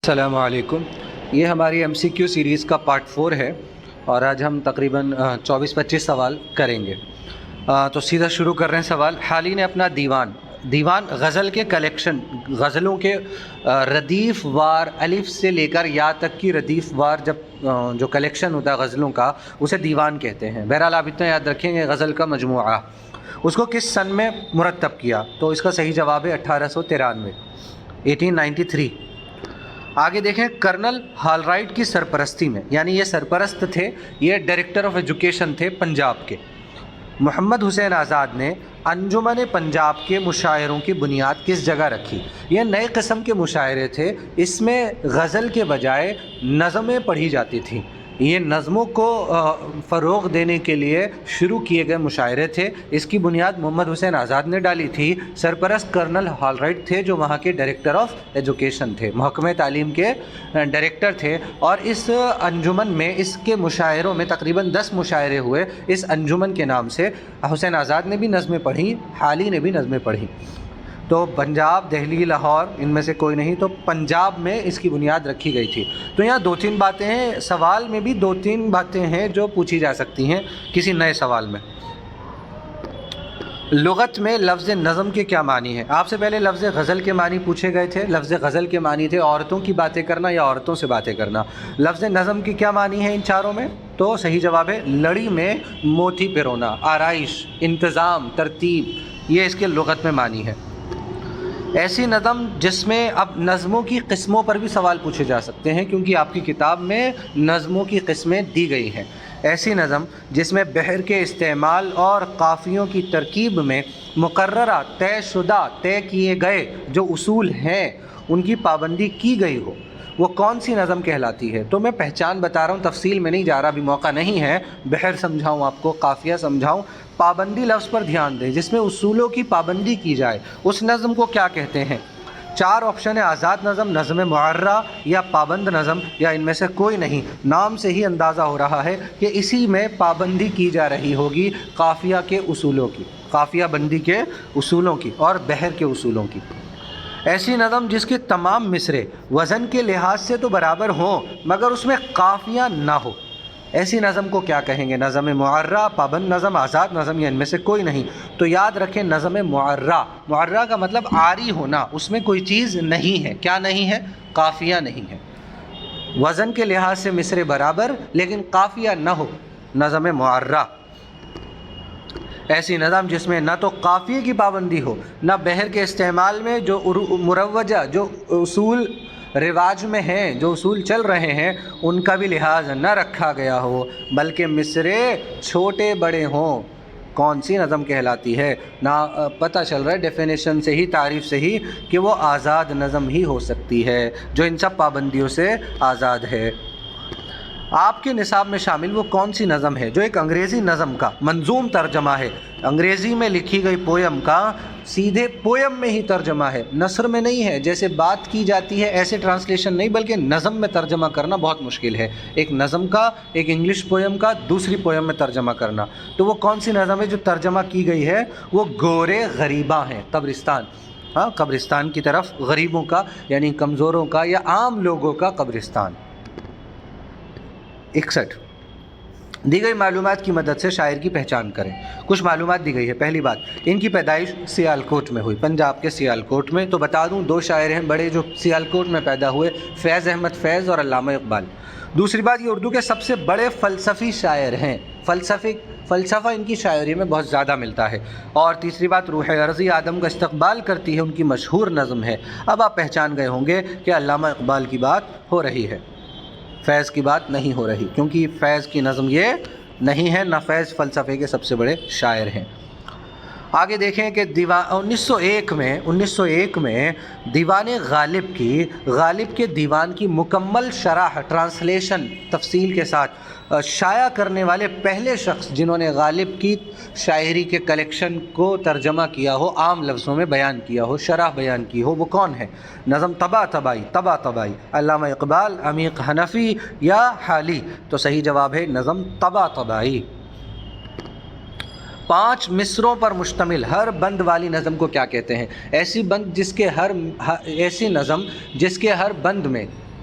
السلام علیکم. یہ ہماری MCQ سیریز کا پارٹ 4 ہے اور آج ہم تقریباً 24-25 سوال کریں گے. تو سیدھا شروع کر رہے ہیں سوال. حالی نے اپنا دیوان غزل کے کلیکشن، غزلوں کے ردیف وار الف سے لے کر یا تک کی ردیف وار جو کلیکشن ہوتا ہے غزلوں کا، اسے دیوان کہتے ہیں. بہرحال آپ اتنا یاد رکھیں گے غزل کا مجموعہ. اس کو کس سن میں مرتب کیا؟ تو اس کا صحیح جواب ہے 1893، 1893. آگے دیکھیں، کرنل ہال رائٹ کی سرپرستی میں، یعنی یہ سرپرست تھے، یہ ڈائریکٹر آف ایجوکیشن تھے پنجاب کے. محمد حسین آزاد نے انجمن پنجاب کے مشاعروں کی بنیاد کس جگہ رکھی؟ یہ نئے قسم کے مشاعرے تھے، اس میں غزل کے بجائے نظمیں پڑھی جاتی تھیں. یہ نظموں کو فروغ دینے کے لیے شروع کیے گئے مشاعرے تھے. اس کی بنیاد محمد حسین آزاد نے ڈالی تھی. سرپرست کرنل ہال رائٹ تھے جو وہاں کے ڈائریکٹر آف ایجوکیشن تھے، محکمہ تعلیم کے ڈائریکٹر تھے. اور اس انجمن میں، اس کے مشاعروں میں تقریباً 10 مشاعرے ہوئے اس انجمن کے نام سے. حسین آزاد نے بھی نظمیں پڑھیں، حالی نے بھی نظمیں پڑھیں. تو پنجاب، دہلی، لاہور، ان میں سے کوئی نہیں، تو پنجاب میں اس کی بنیاد رکھی گئی تھی. تو یہاں 2-3 باتیں ہیں، سوال میں بھی 2-3 باتیں ہیں جو پوچھی جا سکتی ہیں کسی نئے سوال میں. لغت میں لفظ نظم کے کیا معنی ہیں؟ آپ سے پہلے لفظ غزل کے معنی پوچھے گئے تھے. لفظ غزل کے معنی تھے عورتوں کی باتیں کرنا یا عورتوں سے باتیں کرنا. لفظ نظم کی کیا معنی ہے ان چاروں میں؟ تو صحیح جواب ہے لڑی میں موتی پرونا، آرائش، انتظام، ترتیب، یہ اس کے لغت میں معنی ہے. ایسی نظم جس میں، اب نظموں کی قسموں پر بھی سوال پوچھے جا سکتے ہیں کیونکہ آپ کی کتاب میں نظموں کی قسمیں دی گئی ہیں. ایسی نظم جس میں بحر کے استعمال اور قافیوں کی ترکیب میں مقررہ، طے کیے گئے جو اصول ہیں ان کی پابندی کی گئی ہو، وہ کون سی نظم کہلاتی ہے؟ تو میں پہچان بتا رہا ہوں، تفصیل میں نہیں جا رہا، ابھی موقع نہیں ہے. بحر سمجھاؤں آپ کو، قافیہ سمجھاؤں. پابندی لفظ پر دھیان دیں، جس میں اصولوں کی پابندی کی جائے اس نظم کو کیا کہتے ہیں؟ 4 آپشن ہے: آزاد نظم، نظم معرہ، یا پابند نظم، یا ان میں سے کوئی نہیں. نام سے ہی اندازہ ہو رہا ہے کہ اسی میں پابندی کی جا رہی ہوگی قافیہ کے اصولوں کی، قافیہ بندی کے اصولوں کی اور بحر کے اصولوں کی. ایسی نظم جس کے تمام مصرے وزن کے لحاظ سے تو برابر ہوں مگر اس میں قافیہ نہ ہو، ایسی نظم کو کیا کہیں گے؟ نظم معرہ، پابند نظم، آزاد نظم، یا ان میں سے کوئی نہیں. تو یاد رکھیں نظم معرہ. معرہ کا مطلب عاری ہونا، اس میں کوئی چیز نہیں ہے. کیا نہیں ہے؟ قافیہ نہیں ہے. وزن کے لحاظ سے مصرے برابر لیکن قافیہ نہ ہو، نظم معرہ. ایسی نظم جس میں نہ تو قافیے کی پابندی ہو، نہ بحر کے استعمال میں جو مروجہ، جو اصول رواج میں ہیں، جو اصول چل رہے ہیں، ان کا بھی لحاظ نہ رکھا گیا ہو بلکہ مصرے چھوٹے بڑے ہوں. کون سی نظم کہلاتی ہے؟ نہ پتہ چل رہا ہے ڈیفینیشن سے ہی، تعریف سے ہی، کہ وہ آزاد نظم ہی ہو سکتی ہے جو ان سب پابندیوں سے آزاد ہے. آپ کے نصاب میں شامل وہ کون سی نظم ہے جو ایک انگریزی نظم کا منظوم ترجمہ ہے؟ انگریزی میں لکھی گئی پویم کا سیدھے پویم میں ہی ترجمہ ہے، نثر میں نہیں ہے. جیسے بات کی جاتی ہے ایسے ٹرانسلیشن نہیں، بلکہ نظم میں ترجمہ کرنا بہت مشکل ہے. ایک نظم کا، ایک انگلش پویم کا دوسری پویم میں ترجمہ کرنا. تو وہ کون سی نظم ہے جو ترجمہ کی گئی ہے؟ وہ گورے غریباں ہیں، قبرستان. ہاں، قبرستان کی طرف غریبوں کا، یعنی کمزوروں کا یا عام لوگوں کا قبرستان. 61. دی گئی معلومات کی مدد سے شاعر کی پہچان کریں. کچھ معلومات دی گئی ہے. پہلی بات، ان کی پیدائش سیالکوٹ میں ہوئی، پنجاب کے سیالکوٹ میں. تو بتا دوں 2 شاعر ہیں بڑے جو سیالکوٹ میں پیدا ہوئے، فیض احمد فیض اور علامہ اقبال. دوسری بات، یہ اردو کے سب سے بڑے فلسفی شاعر ہیں. فلسفہ ان کی شاعری میں بہت زیادہ ملتا ہے. اور تیسری بات، روح ارضی آدم کا استقبال کرتی ہے، ان کی مشہور نظم ہے. اب آپ پہچان گئے ہوں گے کہ علامہ اقبال کی بات ہو رہی ہے، فیض کی بات نہیں ہو رہی، کیونکہ فیض کی نظم یہ نہیں ہے، نہ فیض فلسفے کے سب سے بڑے شاعر ہیں. آگے دیکھیں کہ 1901 میں دیوان غالب کے دیوان کی مکمل شرح، ٹرانسلیشن تفصیل کے ساتھ شائع کرنے والے پہلے شخص جنہوں نے غالب کی شاعری کے کلیکشن کو ترجمہ کیا ہو، عام لفظوں میں بیان کیا ہو، شرح بیان کی ہو، وہ کون ہے؟ نظم طبع طبائی، علامہ اقبال، عمیق حنفی یا حالی. تو صحیح جواب ہے نظم طبع طبائی. 5 مصروں پر مشتمل ہر بند والی نظم کو کیا کہتے ہیں؟ ایسی نظم جس کے ہر بند میں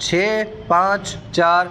6, 5, 4,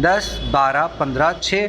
10, 12, 15, 6।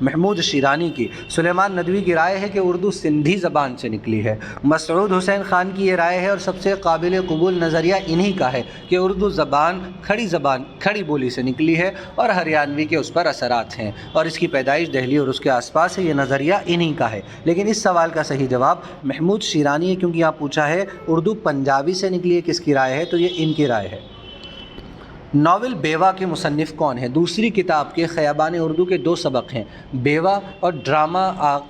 محمود شیرانی کی۔ سلیمان ندوی کی رائے ہے کہ اردو سندھی زبان سے نکلی ہے۔ مسعود حسین خان کی یہ رائے ہے اور سب سے قابل قبول نظریہ انہی کا ہے کہ اردو زبان کھڑی بولی سے نکلی ہے اور ہریانوی کے اس پر اثرات ہیں اور اس کی پیدائش دہلی اور اس کے آس پاس ہے۔ یہ نظریہ انہی کا ہے، لیکن اس سوال کا صحیح جواب محمود شیرانی ہے، کیونکہ یہاں پوچھا ہے اردو پنجابی سے نکلی ہے، کس کی رائے ہے؟ تو یہ ان کی رائے ہے۔ ناول بیوہ کے مصنف کون ہیں؟ دوسری کتاب کے خیابان اردو کے 2 سبق ہیں، بیوہ اور ڈرامہ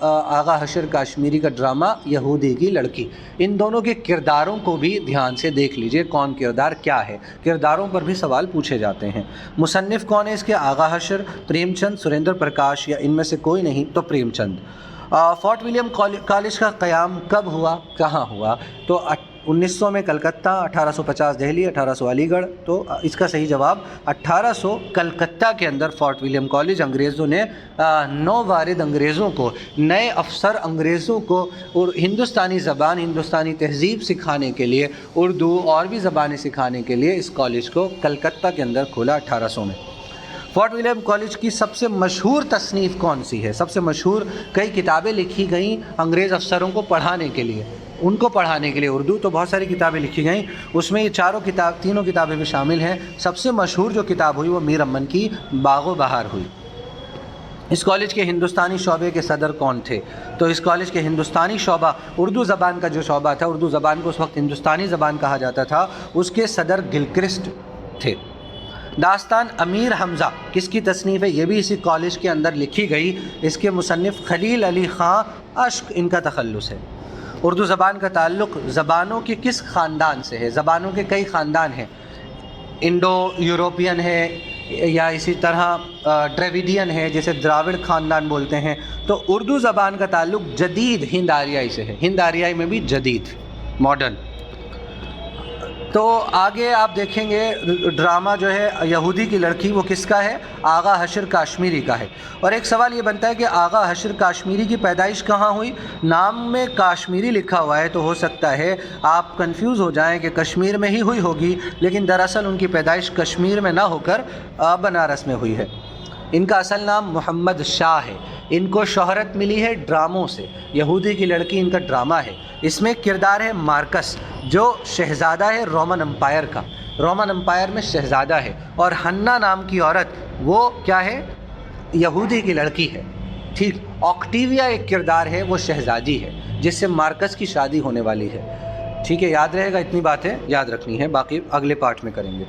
آغا حشر کاشمیری کا ڈرامہ یہودی کی لڑکی۔ ان دونوں کے کرداروں کو بھی دھیان سے دیکھ لیجئے، کون کردار کیا ہے، کرداروں پر بھی سوال پوچھے جاتے ہیں۔ مصنف کون ہے اس کے؟ آغا حشر، پریم چند، سریندر پرکاش یا ان میں سے کوئی نہیں تو Prem Chand. Fort William college کا قیام کب ہوا، کہاں ہوا؟ تو 1900 میں کلکتہ، 1850 دہلی، 1800 علی گڑھ۔ تو اس کا صحیح جواب 1800 کلکتہ کے اندر فورٹ ولیم کالج۔ انگریزوں نے نووارد انگریزوں کو، نئے افسر انگریزوں کو اور ہندوستانی زبان، ہندوستانی تہذیب سکھانے کے لیے، اردو اور بھی زبانیں سکھانے کے لیے اس کالج کو کلکتہ کے اندر کھولا 1800 میں۔ فورٹ ولیم کالج کی سب سے مشہور تصنیف کون سی ہے؟ سب سے مشہور کئی کتابیں لکھی گئیں انگریز افسروں کو پڑھانے کے لیے، ان کو پڑھانے کے لیے اردو، تو بہت ساری کتابیں لکھی گئیں، اس میں یہ تینوں کتابیں بھی شامل ہیں۔ سب سے مشہور جو کتاب ہوئی وہ میر امن کی باغ و بہار ہوئی۔ اس کالج کے ہندوستانی شعبے کے صدر کون تھے؟ تو اس کالج کے ہندوستانی شعبہ، اردو زبان کا جو شعبہ تھا، اردو زبان کو اس وقت ہندوستانی زبان کہا جاتا تھا، اس کے صدر گلکرسٹ تھے۔ داستان امیر حمزہ کس کی تصنیف ہے؟ یہ بھی اسی کالج کے اندر لکھی گئی، اس کے مصنف خلیل علی خان اشک ان کا تخلص ہے۔ اردو زبان کا تعلق زبانوں کے کس خاندان سے ہے؟ زبانوں کے کئی خاندان ہیں، انڈو یوروپین ہے یا اسی طرح ڈریویڈین ہے، جیسے دراوڑ خاندان بولتے ہیں۔ تو اردو زبان کا تعلق جدید ہند آریائی سے ہے، ہند آریائی میں بھی جدید، ماڈرن۔ تو آگے آپ دیکھیں گے ڈرامہ جو ہے یہودی کی لڑکی، وہ کس کا ہے؟ آغا حشر کاشمیری کا ہے۔ اور ایک سوال یہ بنتا ہے کہ آغا حشر کاشمیری کی پیدائش کہاں ہوئی؟ نام میں کاشمیری لکھا ہوا ہے تو ہو سکتا ہے آپ کنفیوز ہو جائیں کہ کشمیر میں ہی ہوئی ہوگی، لیکن دراصل ان کی پیدائش کشمیر میں نہ ہو کر بنارس میں ہوئی ہے۔ ان کا اصل نام محمد شاہ ہے۔ ان کو شہرت ملی ہے ڈراموں سے۔ یہودی کی لڑکی ان کا ڈرامہ ہے، اس میں کردار ہے مارکس، جو شہزادہ ہے رومن امپائر کا، رومن امپائر میں شہزادہ ہے، اور ہنا نام کی عورت وہ کیا ہے؟ یہودی کی لڑکی ہے، ٹھیک۔ آکٹیویا ایک کردار ہے، وہ شہزادی ہے جس سے مارکس کی شادی ہونے والی ہے، ٹھیک ہے۔ یاد رہے گا، اتنی باتیں یاد رکھنی ہے، باقی اگلے پارٹ میں کریں گے۔